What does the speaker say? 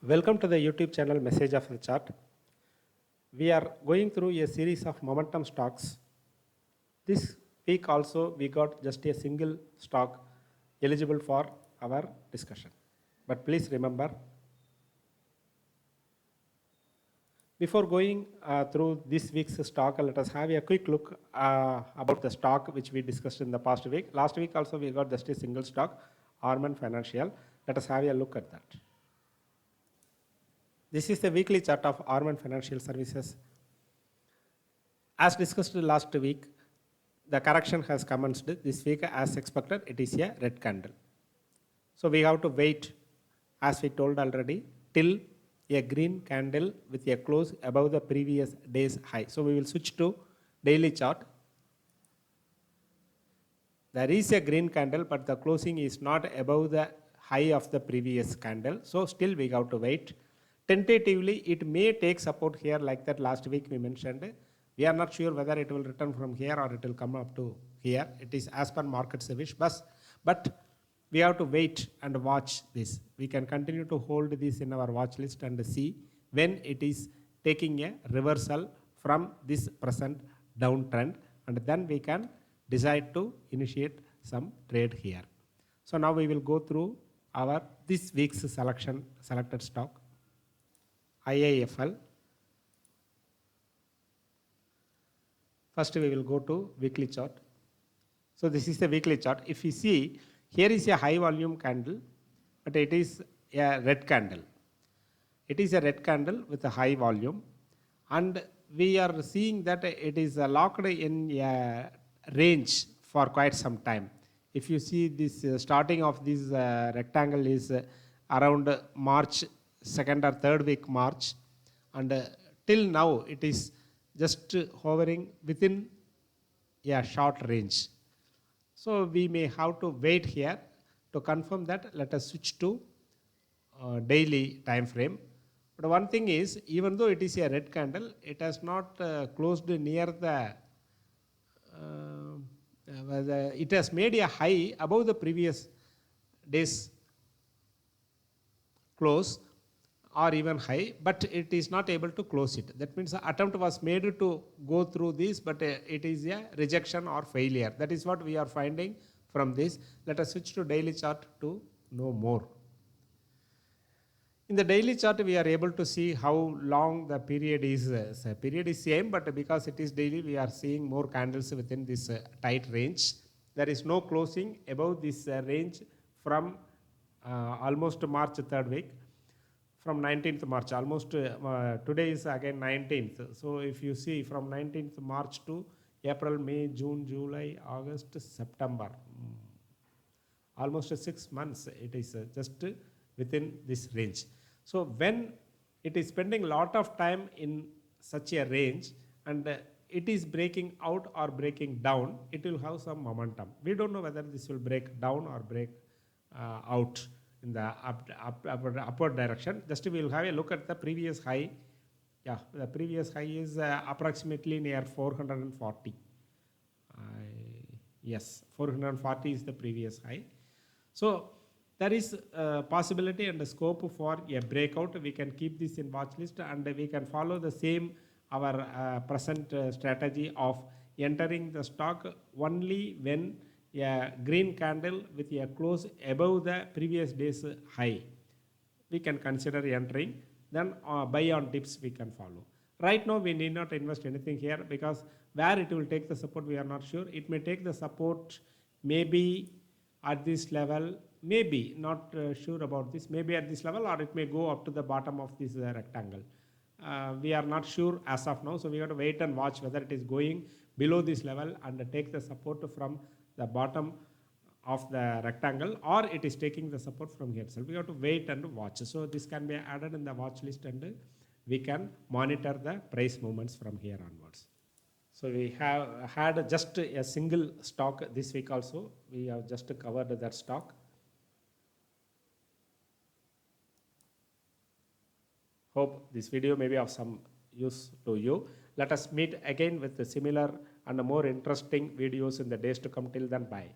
Welcome to the YouTube channel Message of the Chart. We are going through a series of momentum stocks. This week also we got just a single stock eligible for our discussion. But please remember, before going through this week's stock, let us have a quick look about the stock which we discussed in the past week. Last week also we got just a single stock, Arman Financial. Let us have a look at that. This is the weekly chart of Arman Financial Services. As discussed last week, the correction has commenced this week as expected. It is a red candle. So we have to wait, as we told already, till a green candle with a close above the previous day's high. So we will switch to daily chart. There is a green candle, but the closing is not above the high of the previous candle. So still we have to wait. Tentatively, it may take support here like that last week we mentioned. We are not sure whether it will return from here or it will come up to here. It is as per market's wish. But we have to wait and watch this. We can continue to hold this in our watch list and see when it is taking a reversal from this present downtrend, and then we can decide to initiate some trade here. So now we will go through our this week's selected stock. IIFL. First we will go to weekly chart. So this is the weekly chart. If you see, here is a high volume candle, but it is a red candle. It is a red candle with a high volume, and we are seeing that it is locked in a range for quite some time. If you see this starting of this rectangle is around March 2nd or 3rd week March, and till now it is just hovering within a short range. So we may have to wait here to confirm that. Let us switch to daily time frame. But one thing is, even though it is a red candle, it has not closed near it has made a high above the previous day's close or even high, but it is not able to close it. That means the attempt was made to go through this, but it is a rejection or failure. That is what we are finding from this. Let us switch to daily chart to know more. In the daily chart, we are able to see how long the period is. The period is same, but because it is daily, we are seeing more candles within this tight range. There is no closing above this range from almost March 3rd week. From 19th March, almost today is again 19th. So if you see from 19th March to April, May, June, July, August, September, almost 6 months, it is just within this range. So when it is spending a lot of time in such a range and it is breaking out or breaking down, it will have some momentum. We don't know whether this will break down or break out in the upward direction. Just we will have a look at the previous high. Yeah, the previous high is approximately near 440. Yes, 440 is the previous high. So there is a possibility and a scope for a breakout. We can keep this in watch list, and we can follow the same our present strategy of entering the stock only when a green candle with a close above the previous day's high we can consider entering. Then buy on dips we can follow. Right now we need not invest anything here, because where it will take the support we are not sure. It may take the support maybe at this level, maybe not sure about this, maybe at this level, or it may go up to the bottom of this rectangle. We are not sure as of now, so we have to wait and watch whether it is going below this level and take the support from the bottom of the rectangle, or it is taking the support from here. So we have to wait and watch. So this can be added in the watch list, and we can monitor the price movements from here onwards. So we have had just a single stock this week also. We have just covered that stock. Hope this video may be of some use to you. Let us meet again with the similar and more interesting videos in the days to come. Till then, bye.